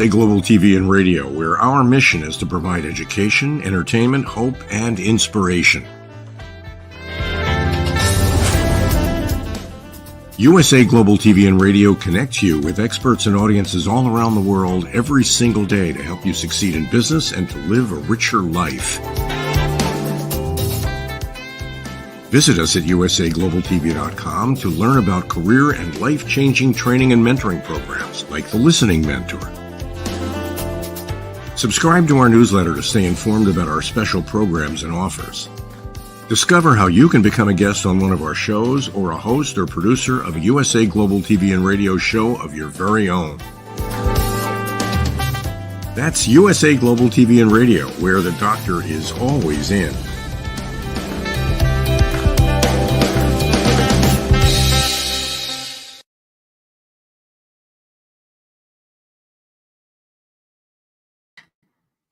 Global TV and radio, where our mission is to provide education, entertainment, hope, and inspiration. USA Global TV and radio connects you with experts and audiences all around the world every single day to help you succeed in business and to live a richer life. Visit us at usaglobaltv.com to learn about career and life-changing training and mentoring programs like the Listening Mentor. Subscribe to our newsletter to stay informed about our special programs and offers. Discover how you can become a guest on one of our shows or a host or producer of a USA Global TV and radio show of your very own. That's USA Global TV and radio, where the doctor is always in.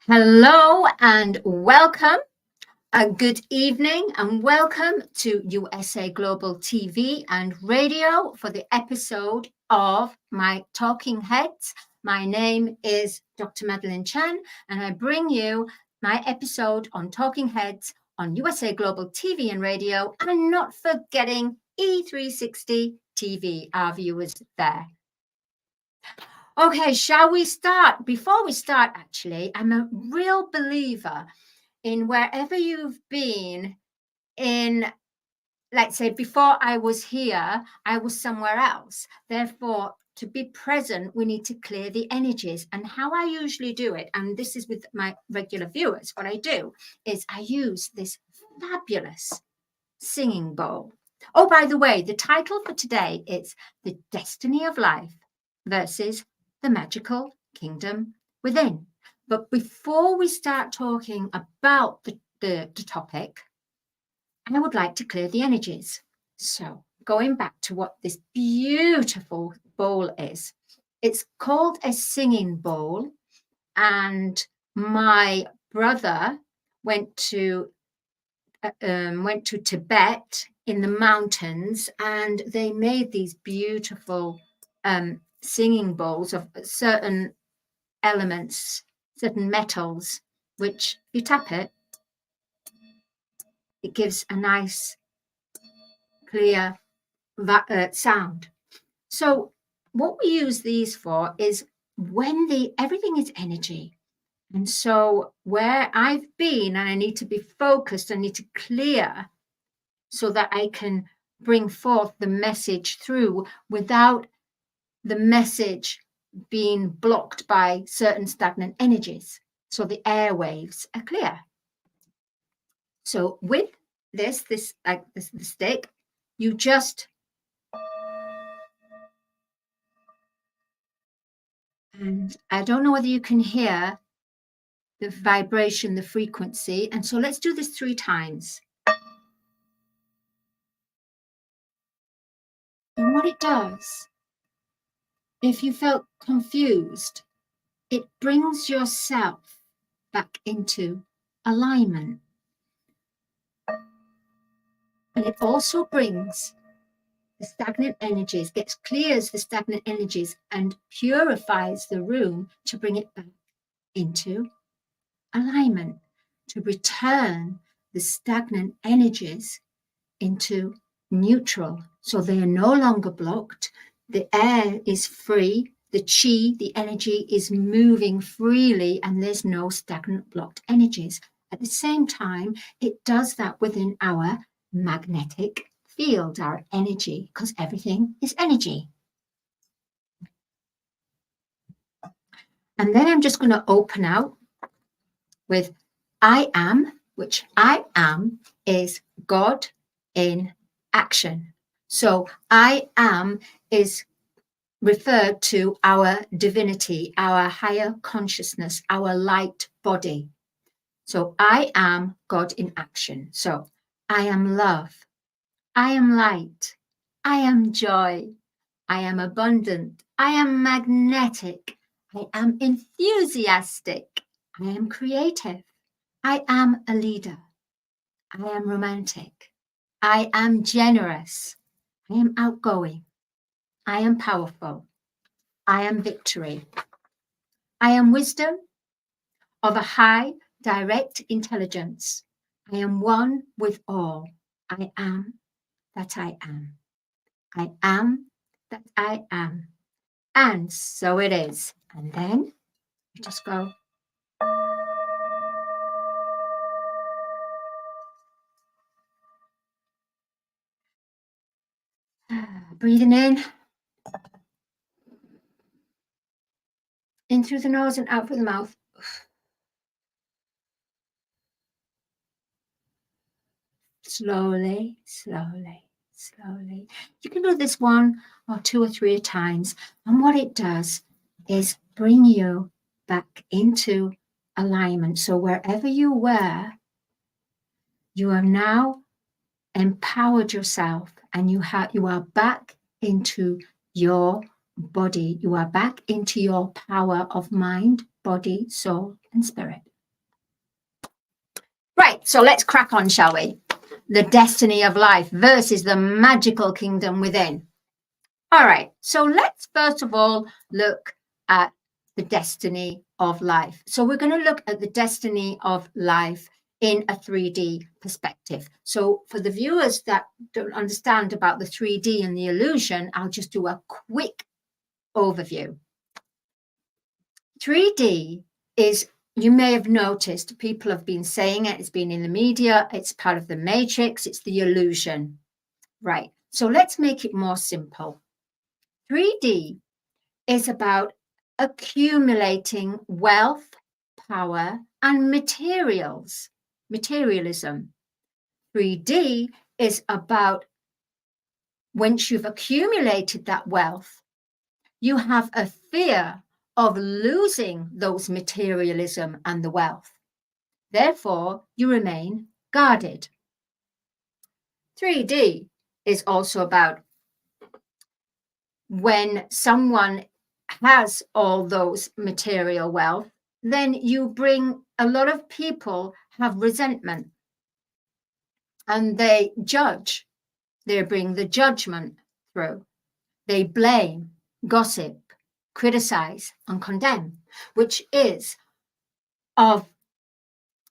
Hello and welcome. Good evening and welcome to USA Global TV and radio for the episode of my Talking Heads. My name is Dr. Madalene Chan and I bring you my episode on Talking Heads on USA Global TV and radio, and not forgetting E360 TV, our viewers there. Okay, shall we start? Before we start, actually, I'm a real believer in wherever you've been in, let's say, before I was here, I was somewhere else. Therefore, to be present, we need to clear the energies. And how I usually do it, and this is with my regular viewers, what I do is I use this fabulous singing bowl. Oh, by the way, the title for today is The Destiny of Life versus the Magical Kingdom Within. But before we start talking about the topic, I would like to clear the energies. So going back to what this beautiful bowl is, it's called a singing bowl. And my brother went to Tibet in the mountains, and they made these beautiful singing bowls of certain elements, certain metals, which if you tap it, it gives a nice clear sound. So what we use these for is when everything is energy. And so where I've been and I need to be focused, I need to clear so that I can bring forth the message through without the message being blocked by certain stagnant energies. So the airwaves are clear. So with this like this the stick, you just and I don't know whether you can hear the vibration, the frequency. And so let's do this 3 times. what it does, if you felt confused, it brings yourself back into alignment. And it also brings the stagnant energies, clears the stagnant energies and purifies the room to bring it back into alignment, to return the stagnant energies into neutral. So they are no longer blocked. The air is free. The chi, the energy is moving freely, and there's no stagnant blocked energies. At the same time, it does that within our magnetic field, our energy, because everything is energy. And then I'm just going to open out with I am, which I am is God in action. So I am is referred to our divinity, our higher consciousness, our light body. So I am God in action. So I am love. I am light. I am joy. I am abundant. I am magnetic. I am enthusiastic. I am creative. I am a leader. I am romantic. I am generous. I am outgoing. I am powerful. I am victory. I am wisdom of a high, direct intelligence. I am one with all. I am that I am. I am that I am. And so it is. And then you just go. Breathing in through the nose and out through the mouth. Slowly, slowly, slowly. You can do this 1 or 2 or 3 times. And what it does is bring you back into alignment. So wherever you were, you have now empowered yourself, and you are back into your body. You are back into your power of mind, body, soul, and spirit. Right, so let's crack on, shall we? The destiny of life versus the magical kingdom within. All right, so let's first of all look at the destiny of life. So we're going to look at the destiny of life in a 3D perspective. So for the viewers that don't understand about the 3D and the illusion, I'll just do a quick overview. 3D is, you may have noticed, people have been saying it, it's been in the media, it's part of the matrix, it's the illusion. Right, so let's make it more simple. 3D is about accumulating wealth, power, and materialism. 3D is about, once you've accumulated that wealth, you have a fear of losing those materialism and the wealth. Therefore, you remain guarded. 3D is also about when someone has all those material wealth, then you bring, a lot of people have resentment and they judge. They bring the judgment through. They blame, gossip, criticize, and condemn, which is of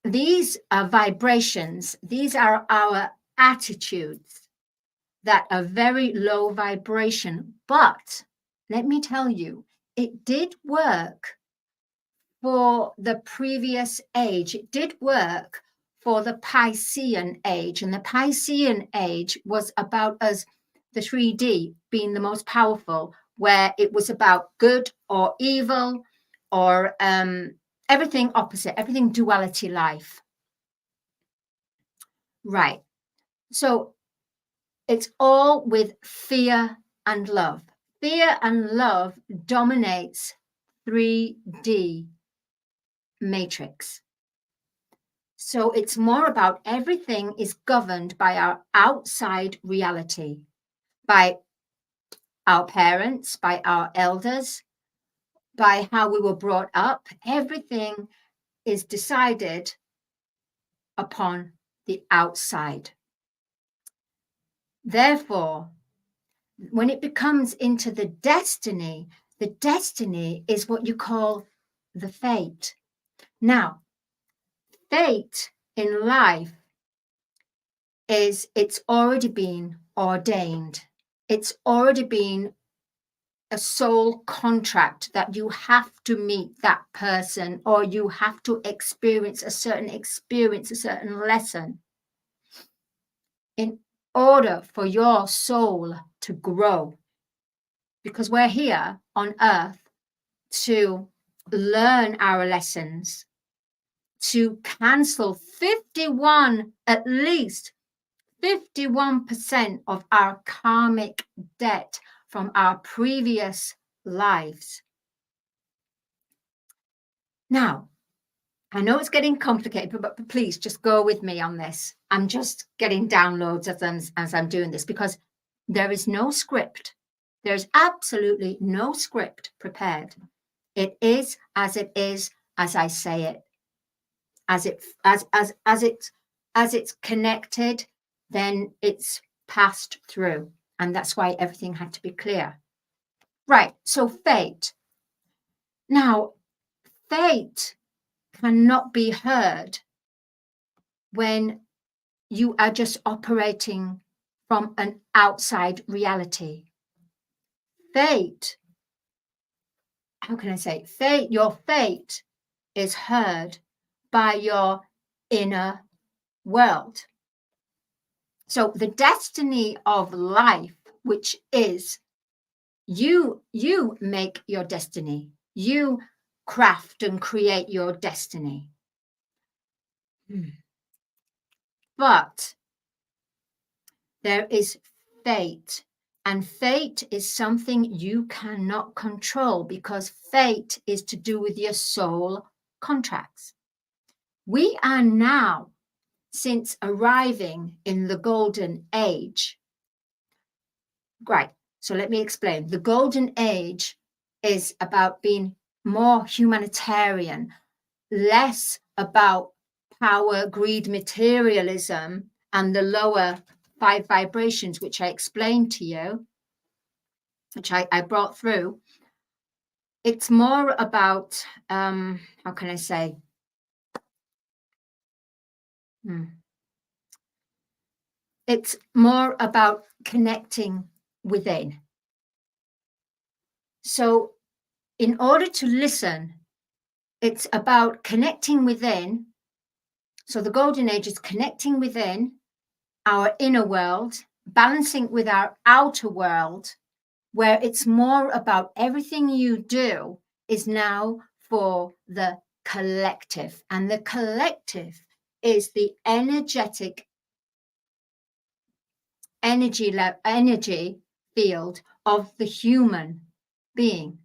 these vibrations. These are our attitudes that are very low vibration. But let me tell you, it did work for the previous age. It did work for the Piscean age. And the Piscean age was about us, the 3D being the most powerful, where it was about good or evil or everything opposite, everything duality life. Right. So it's all with fear and love. Fear and love dominates 3D matrix. So it's more about everything is governed by our outside reality, by our parents, by our elders, by how we were brought up. Everything is decided upon the outside. Therefore, when it becomes into the destiny is what you call the fate. Now, fate in life is it's already been ordained. It's already been a soul contract that you have to meet that person, or you have to experience, a certain lesson in order for your soul to grow. Because we're here on earth to learn our lessons, to cancel 51, at least 51% of our karmic debt from our previous lives. Now, I know it's getting complicated, but please just go with me on this. I'm just getting downloads as I'm doing this, because there is no script. There's absolutely no script prepared. It is, as I say it. As it's connected, then it's passed through. And that's why everything had to be clear. Right, so fate. Now, fate cannot be heard when you are just operating from an outside reality. Fate, how can I say? Fate, your fate is heard by your inner world. So the destiny of life, which is you make your destiny. You craft and create your destiny. But there is fate, and fate is something you cannot control, because fate is to do with your soul contracts. We are now, since arriving in the golden age. Right, so let me explain. The golden age is about being more humanitarian, less about power, greed, materialism, and the lower 5 vibrations, which I explained to you, which I brought through. It's more about, how can I say? It's more about connecting within. So in order to listen, it's about connecting within. So the golden age is connecting within our inner world, balancing with our outer world, where it's more about everything you do is now for the collective. And the collective is the energetic energy field of the human being.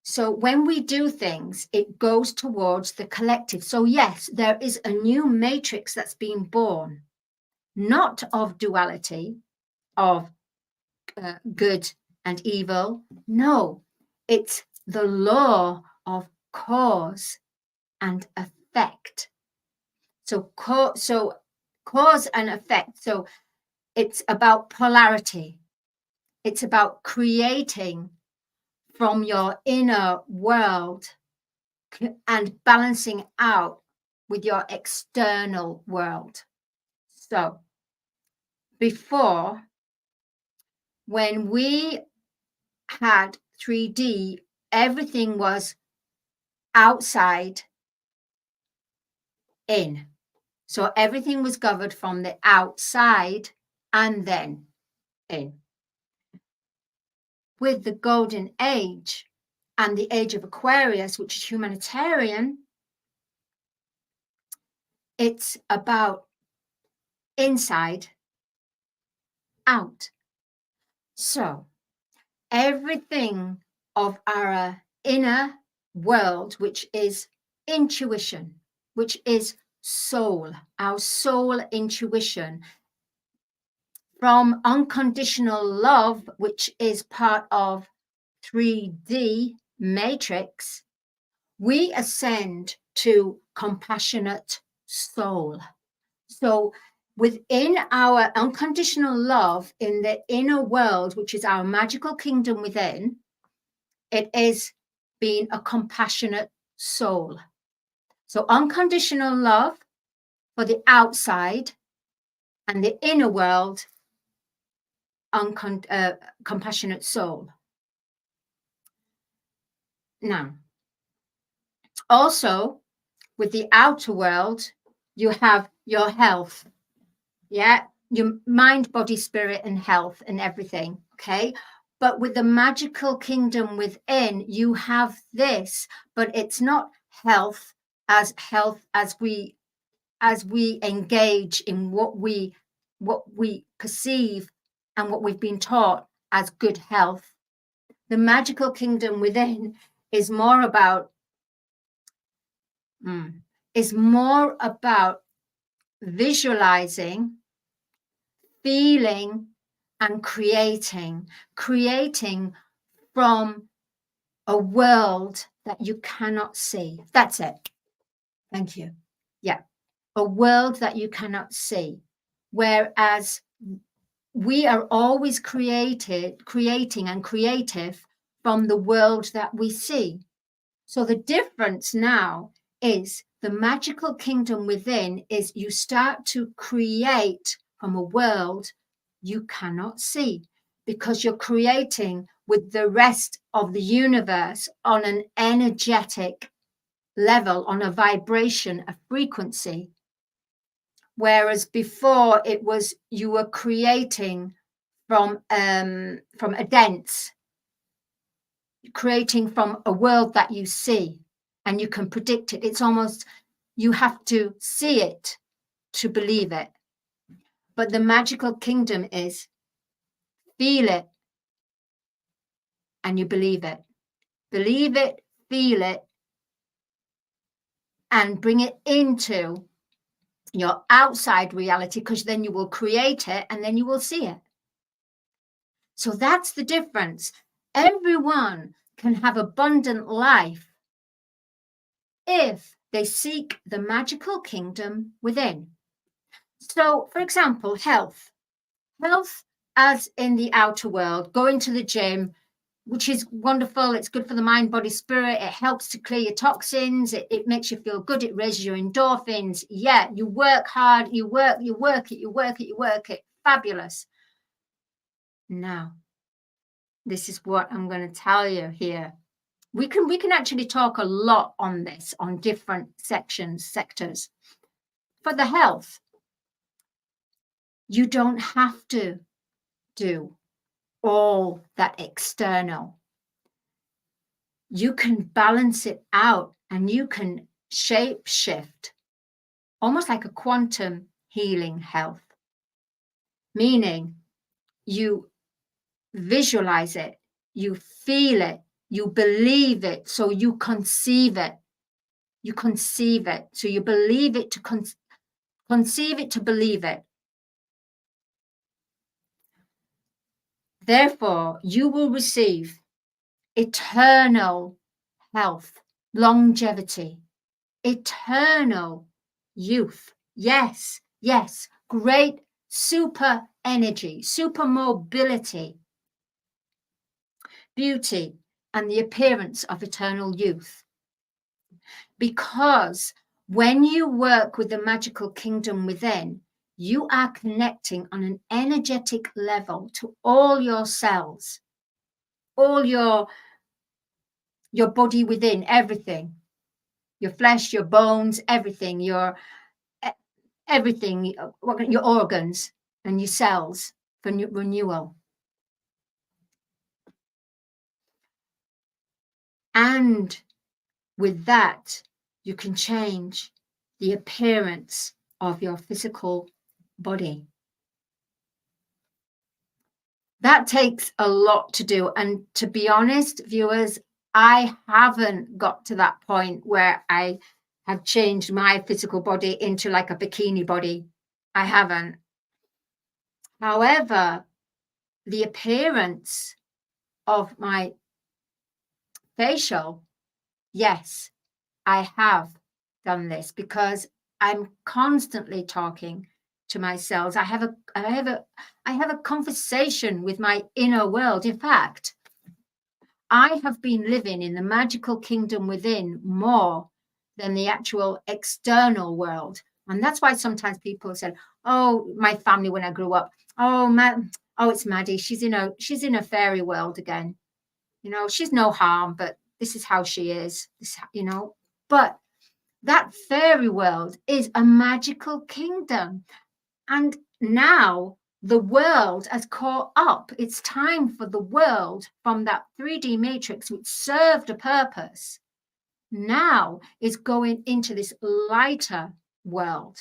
So when we do things, it goes towards the collective. So yes, there is a new matrix that's being born, not of duality, of good and evil. No, it's the law of cause and effect. So cause and effect. So it's about polarity. It's about creating from your inner world and balancing out with your external world. So before, when we had 3D, everything was outside in. So everything was governed from the outside and then in. With the golden age and the age of Aquarius, which is humanitarian, it's about inside out. So everything of our inner world, which is intuition, which is soul, our soul intuition, from unconditional love, which is part of 3D matrix, we ascend to compassionate soul. So within our unconditional love in the inner world, which is our magical kingdom within, it is being a compassionate soul. So unconditional love for the outside, and the inner world, compassionate soul. Now, also with the outer world, you have your health, your mind, body, spirit, and health, and everything. Okay, but with the magical kingdom within, you have this, but it's not health as we engage in what we perceive and what we've been taught as good health. The magical kingdom within is more about visualizing, feeling, and creating from a world that you cannot see. That's it. Thank you. Yeah. A world that you cannot see. Whereas we are always creating and creative from the world that we see. So the difference now is the magical kingdom within is you start to create from a world you cannot see, because you're creating with the rest of the universe on an energetic level, on a vibration, a frequency. Whereas before it was you were creating from a dense, creating from a world that you see and you can predict it. It's almost, you have to see it to believe it. But the magical kingdom is feel it and you believe it. Believe it, feel it, and bring it into your outside reality, because then you will create it and then you will see it. So that's the difference. Everyone can have abundant life if they seek the magical kingdom within. So, for example, health as in the outer world, going to the gym, which is wonderful. It's good for the mind, body, spirit. It helps to clear your toxins. It makes you feel good. It raises your endorphins. Yeah, you work hard. You work it. Fabulous. Now, this is what I'm going to tell you here. We can actually talk a lot on this, on different sectors. For the health, you don't have to do all that external. You can balance it out and you can shape shift, almost like a quantum healing health, meaning you visualize it, you feel it, you believe it, so you conceive it. You conceive it, so you believe it to conceive it to believe it. Therefore, you will receive eternal health, longevity, eternal youth. Yes, great super energy, super mobility, beauty, and the appearance of eternal youth. Because when you work with the magical kingdom within, you are connecting on an energetic level to all your cells, all your body within, everything, your flesh, your bones, everything, your organs and your cells for renewal. And with that, you can change the appearance of your physical body. That takes a lot to do. And to be honest, viewers, I haven't got to that point where I have changed my physical body into like a bikini body. I haven't. However, the appearance of my facial, yes, I have done this because I'm constantly talking to myself. I have a conversation with my inner world. In fact, I have been living in the magical kingdom within more than the actual external world. And that's why sometimes people said, oh, my family when I grew up, oh, it's Maddie. She's in a fairy world again. You know, she's no harm, but this is how she is. But that fairy world is a magical kingdom. And now the world has caught up. It's time for the world from that 3D matrix, which served a purpose, now is going into this lighter world,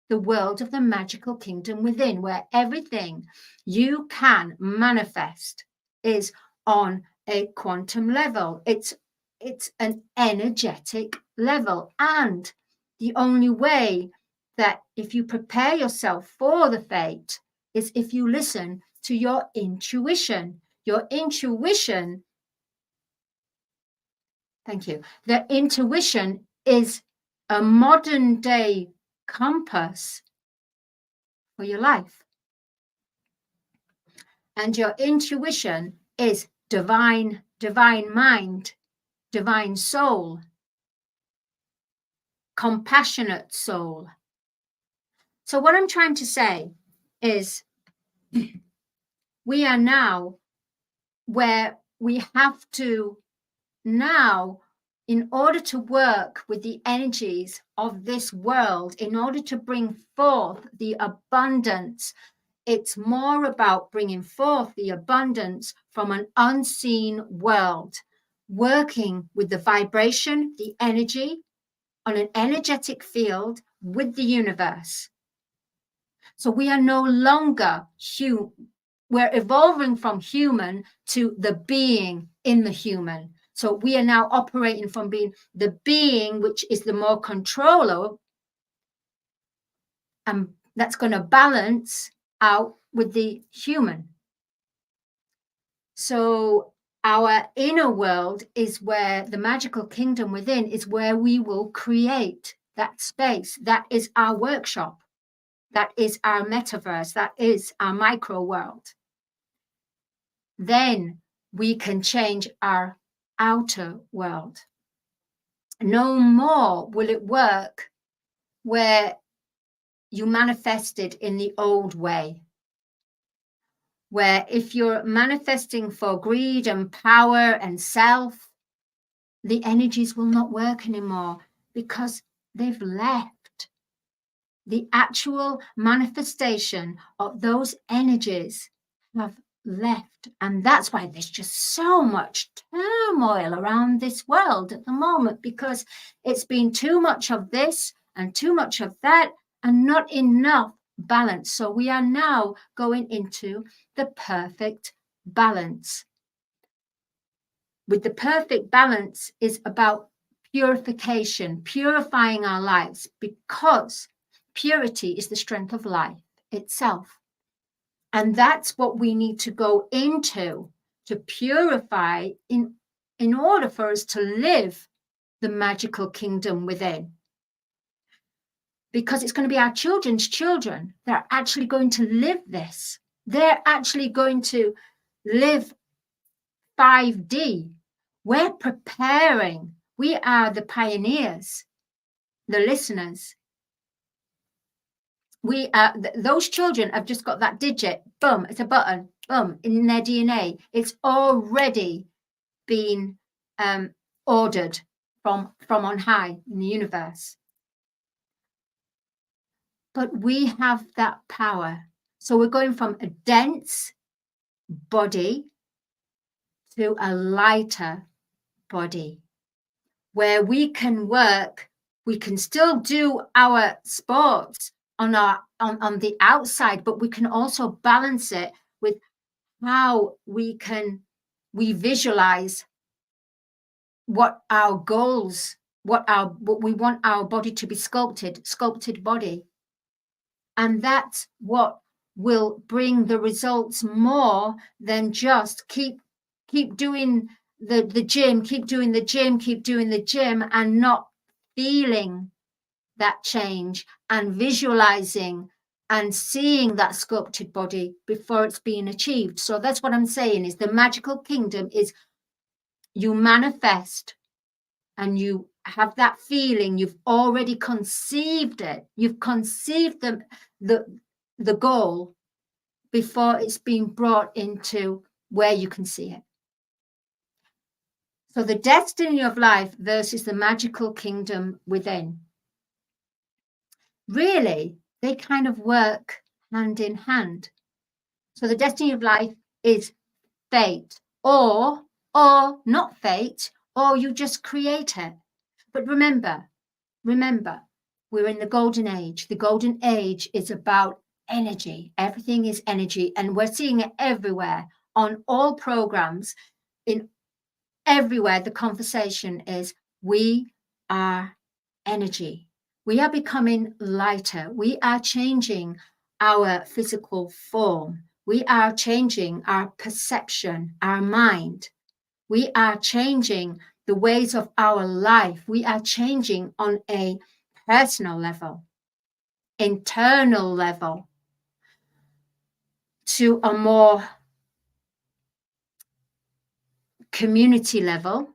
the world of the magical kingdom within, where everything you can manifest is on a quantum level. It's an energetic level. And the only way that if you prepare yourself for the fate is if you listen to your intuition. Your intuition, thank you. The intuition is a modern day compass for your life. And your intuition is divine mind, divine soul, compassionate soul. So what I'm trying to say is we are now where we have to now, in order to work with the energies of this world, in order to bring forth the abundance, it's more about bringing forth the abundance from an unseen world, working with the vibration, the energy on an energetic field with the universe. So we are no longer we're evolving from human to the being in the human. So we are now operating from being the being, which is the more controller, and that's going to balance out with the human. So our inner world is where the magical kingdom within is where we will create that space. That is our workshop. That is our metaverse. That is our micro world. Then we can change our outer world. No more will it work where you manifested in the old way, where if you're manifesting for greed and power and self, the energies will not work anymore because they've left. The actual manifestation of those energies have left. And that's why there's just so much turmoil around this world at the moment, because it's been too much of this and too much of that and not enough balance. So we are now going into the perfect balance. With the perfect balance is about purification, purifying our lives, because purity is the strength of life itself. And that's what we need to go into, to purify in order for us to live the magical kingdom within. Because it's going to be our children's children that are actually going to live this. They're actually going to live 5D. We're preparing. We are the pioneers, the listeners. We are, those children have just got that digit, boom, it's a button, boom, in their DNA. It's already been ordered from on high in the universe. But we have that power. So we're going from a dense body to a lighter body, where we can work, we can still do our sports on the outside, but we can also balance it with how we visualize what our goals, what we want our body to be sculpted body. And that's what will bring the results more than just keep doing the gym, keep doing the gym and not feeling that change and visualizing and seeing that sculpted body before it's being achieved. So that's what I'm saying, is the magical kingdom is you manifest and you have that feeling, you've already conceived it, you've conceived the goal before it's being brought into where you can see it. So the destiny of life versus the magical kingdom within. Really, they kind of work hand in hand. So the destiny of life is fate, or not fate, or you just create it. But remember, we're in the golden age. The golden age is about energy. Everything is energy, and we're seeing it everywhere on all programs. In everywhere, the conversation is we are energy. We are becoming lighter. We are changing our physical form. We are changing our perception, our mind. We are changing the ways of our life. We are changing on a personal level, internal level, to a more community level.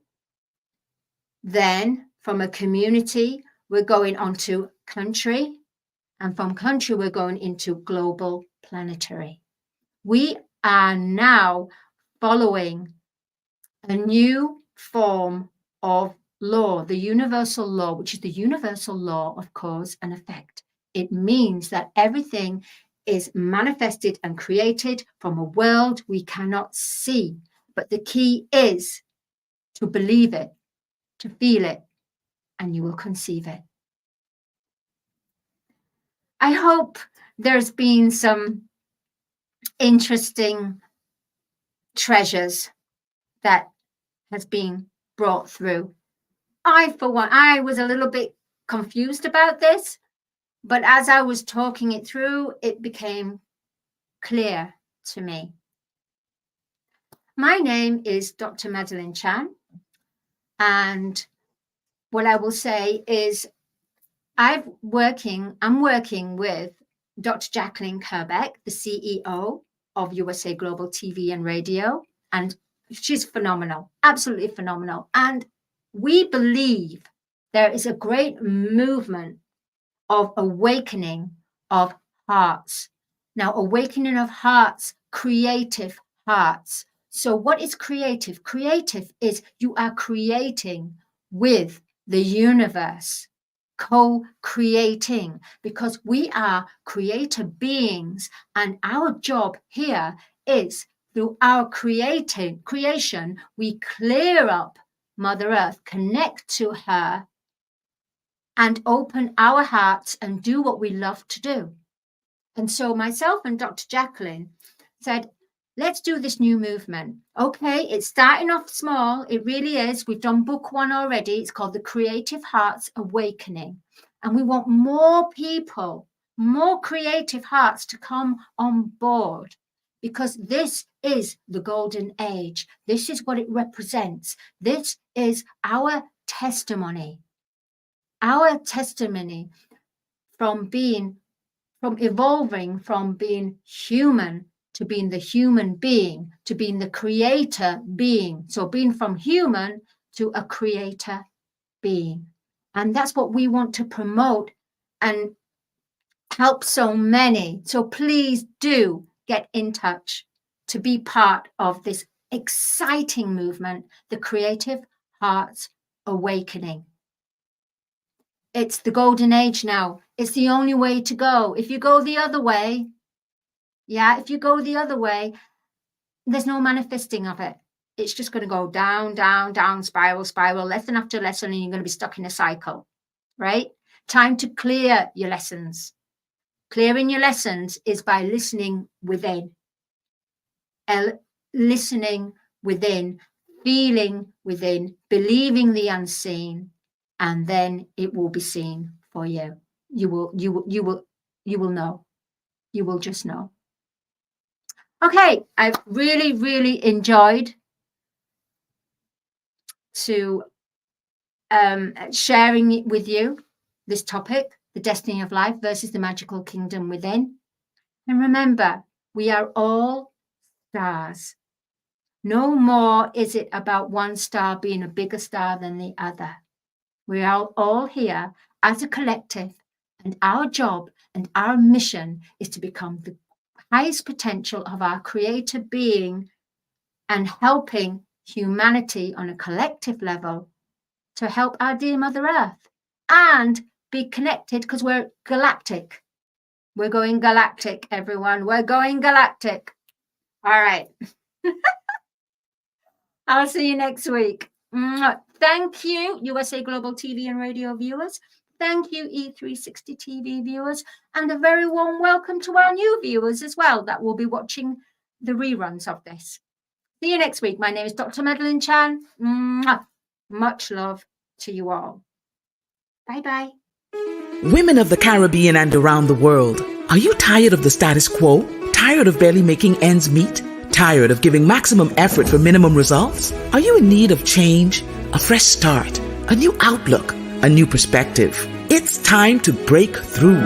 Then from a community, we're going on to country, and from country, we're going into global planetary. We are now following a new form of law, the universal law, which is the universal law of cause and effect. It means that everything is manifested and created from a world we cannot see. But the key is to believe it, to feel it, and you will conceive it. I hope there's been some interesting treasures that has been brought through. For one, I was a little bit confused about this, but as I was talking it through, it became clear to me. My name is Dr. Madalene Chan, and what I will say is I'm working with Dr. Jacqueline Kerbeck, the CEO of USA Global TV and Radio, and she's phenomenal, absolutely phenomenal. And we believe there is a great movement of awakening of hearts. Now, awakening of hearts, creative hearts. So what is creative? Creative is you are creating with the universe, co-creating, because we are creator beings, and our job here is through our creation, we clear up Mother Earth, connect to her, and open our hearts and do what we love to do. And so myself and Dr. Jacqueline said, let's do this new movement. Okay, it's starting off small. It really is. We've done book 1 already. It's called The Creative Hearts Awakening. And we want more people, more creative hearts to come on board, because this is the golden age. This is what it represents. This is our testimony. Our testimony from evolving from being human to being the human being, to being the creator being. So being from human to a creator being. And that's what we want to promote and help so many. So please do get in touch to be part of this exciting movement, the Creative Hearts Awakening. It's the golden age now. It's the only way to go. If you go the other way, if you go the other way, there's no manifesting of it. It's just going to go down, down, down, spiral, lesson after lesson, and you're going to be stuck in a cycle, right? Time to clear your lessons. Clearing your lessons is by listening within. Listening within, feeling within, believing the unseen, and then it will be seen for you. You will know. You will just know. Okay, I've really, really enjoyed to sharing with you this topic, the destiny of life versus the magical kingdom within. And remember, we are all stars. No more is it about one star being a bigger star than the other. We are all here as a collective, and our job and our mission is to become the highest potential of our creator being and helping humanity on a collective level to help our dear Mother Earth and be connected, because we're galactic. We're going galactic, everyone. We're going galactic. All right. I'll see you next week. Thank you, USA Global TV and radio viewers. Thank you, E360 TV viewers. And a very warm welcome to our new viewers as well that will be watching the reruns of this. See you next week. My name is Dr. Madalene Chan. Much love to you all. Bye-bye. Women of the Caribbean and around the world, are you tired of the status quo? Tired of barely making ends meet? Tired of giving maximum effort for minimum results? Are you in need of change, a fresh start, a new outlook, a new perspective? It's time to break through.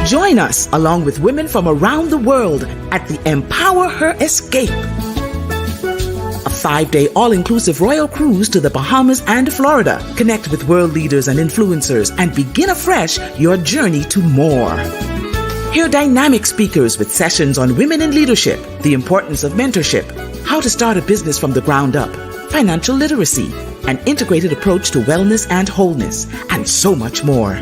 Join us along with women from around the world at the Empower Her Escape, a 5-day all-inclusive royal cruise to the Bahamas and Florida. Connect with world leaders and influencers and begin afresh your journey to more. Hear dynamic speakers with sessions on women in leadership, the importance of mentorship, how to start a business from the ground up, financial literacy, an integrated approach to wellness and wholeness, and so much more.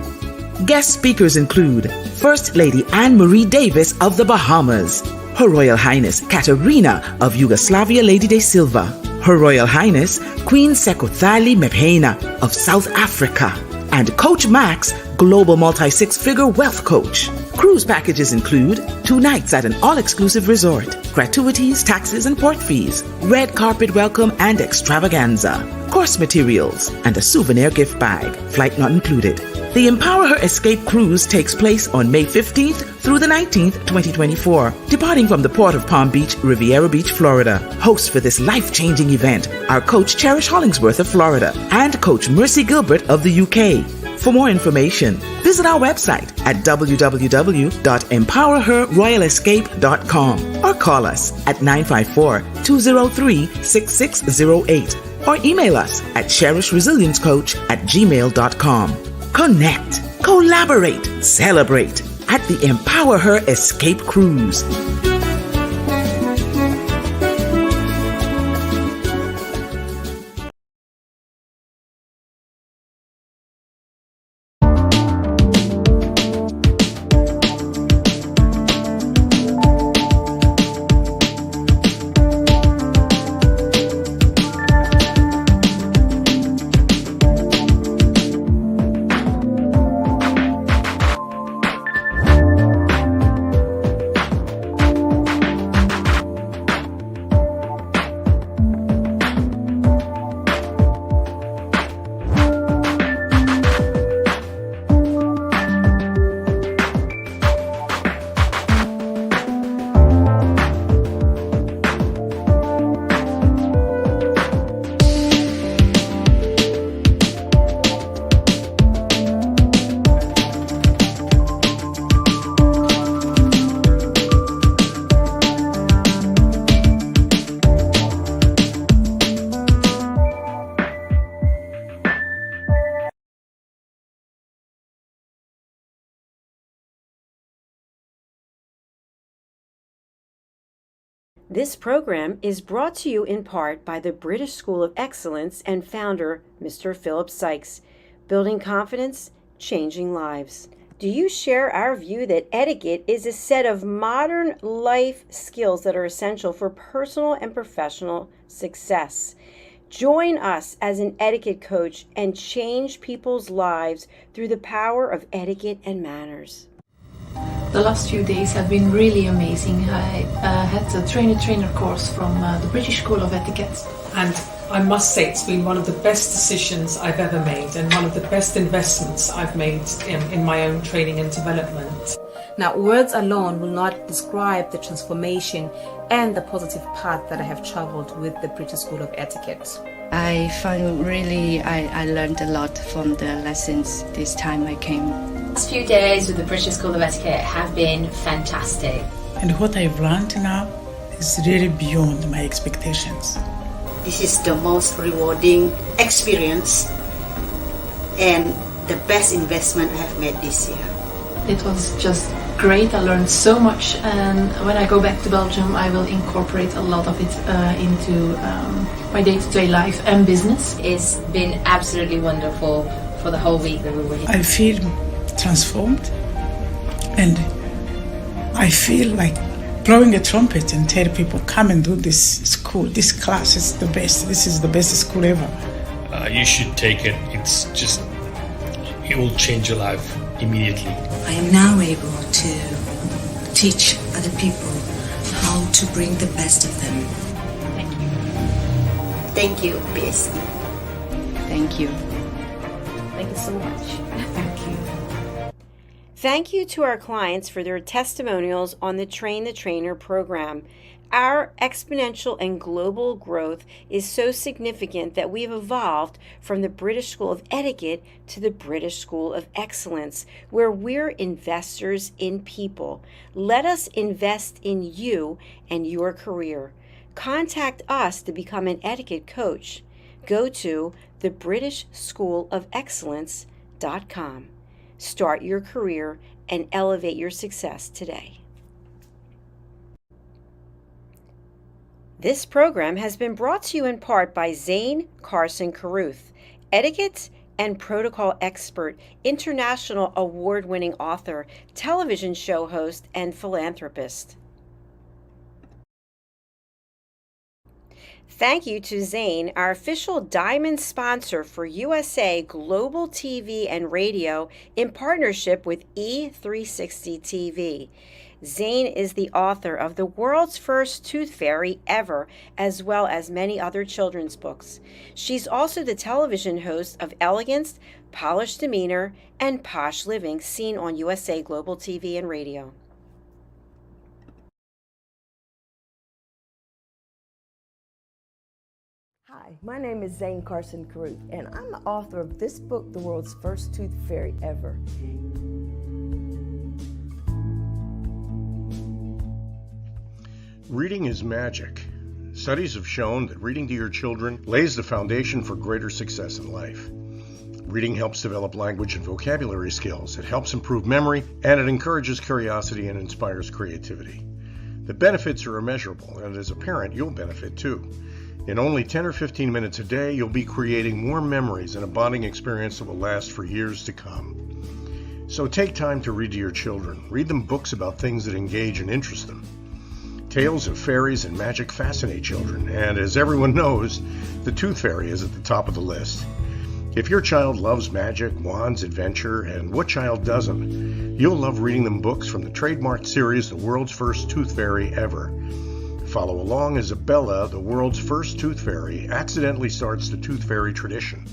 Guest speakers include First Lady Anne-Marie Davis of the Bahamas, Her Royal Highness Katerina of Yugoslavia Lady de Silva, Her Royal Highness Queen Sekothali Mepena of South Africa, and Coach Max, Global Multi-Six-Figure Wealth Coach. Cruise packages include 2 nights at an all-exclusive resort, gratuities, taxes, and port fees, red carpet welcome and extravaganza, course materials, and a souvenir gift bag, flight not included. The Empower Her Escape cruise takes place on May 15th through the 19th, 2024, departing from the port of Palm Beach, Riviera Beach, Florida. Hosts for this life-changing event are Coach Cherish Hollingsworth of Florida and Coach Mercy Gilbert of the UK. For more information, visit our website at www.empowerherroyalescape.com or call us at 954-203-6608 or email us at cherishresiliencecoach@gmail.com. Connect, collaborate, celebrate at the Empower Her Escape Cruise. This program is brought to you in part by the British School of Excellence and founder, Mr. Philip Sykes, building confidence, changing lives. Do you share our view that etiquette is a set of modern life skills that are essential for personal and professional success? Join us as an etiquette coach and change people's lives through the power of etiquette and manners. The last few days have been really amazing. I had a trainer course from the British School of Etiquette. And I must say it's been one of the best decisions I've ever made and one of the best investments I've made in my own training and development. Now, words alone will not describe the transformation and the positive path that I have traveled with the British School of Etiquette. I find really I learned a lot from the lessons this time I came. The last few days with the British School of Etiquette have been fantastic. And what I've learned now is really beyond my expectations. This is the most rewarding experience and the best investment I have made this year. It was just great. I learned so much, and when I go back to Belgium, I will incorporate a lot of it into my day-to-day life and business. It's been absolutely wonderful for the whole week that we were here. I feel transformed, and I feel like blowing a trumpet and tell people, come and do this school, this class is the best, this is the best school ever. You should take it. It will change your life immediately. I am now able to teach other people how to bring the best of them. Thank you. Thank you, BSE. Thank you. Thank you so much. Thank you. Thank you to our clients for their testimonials on the Train the Trainer program. Our exponential and global growth is so significant that we've evolved from the British School of Etiquette to the British School of Excellence, where we're investors in people. Let us invest in you and your career. Contact us to become an etiquette coach. Go to thebritishschoolofexcellence.com. Start your career and elevate your success today. This program has been brought to you in part by Zane Carson Carruth, etiquette and protocol expert, international award-winning author, television show host, and philanthropist. Thank you to Zane, our official diamond sponsor for USA Global TV and Radio in partnership with E360 TV. Zane is the author of the world's first tooth fairy ever, as well as many other children's books. She's also the television host of Elegance, Polished Demeanor, and Posh Living, seen on USA Global TV and Radio. Hi, my name is Zane Carson Carruth, and I'm the author of this book, The World's First Tooth Fairy Ever. Reading is magic. Studies have shown that reading to your children lays the foundation for greater success in life. Reading helps develop language and vocabulary skills. It helps improve memory, and it encourages curiosity and inspires creativity. The benefits are immeasurable, and as a parent, you'll benefit too. In only 10 or 15 minutes a day, you'll be creating warm memories and a bonding experience that will last for years to come. So take time to read to your children. Read them books about things that engage and interest them. Tales of fairies and magic fascinate children, and as everyone knows, the Tooth Fairy is at the top of the list. If your child loves magic, wands, adventure, and what child doesn't, you'll love reading them books from the trademarked series, The World's First Tooth Fairy Ever. Follow along as Abella, the world's first tooth fairy, accidentally starts the tooth fairy tradition.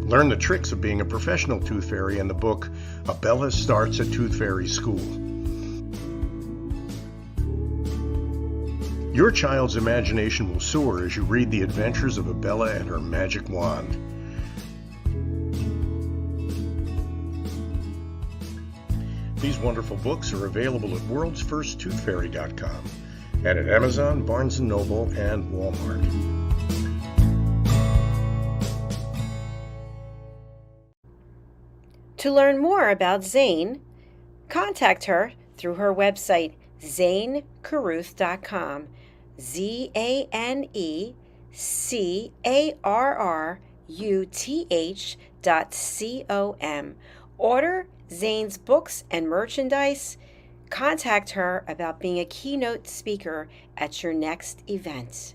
Learn the tricks of being a professional tooth fairy in the book, Abella Starts a Tooth Fairy School. Your child's imagination will soar as you read the adventures of Abella and her magic wand. These wonderful books are available at worldsfirsttoothfairy.com and at Amazon, Barnes & Noble, and Walmart. To learn more about Zane, contact her through her website, zanecarruth.com. ZANECARRUTH.com. Order Zane's books and merchandise. Contact her about being a keynote speaker at your next event.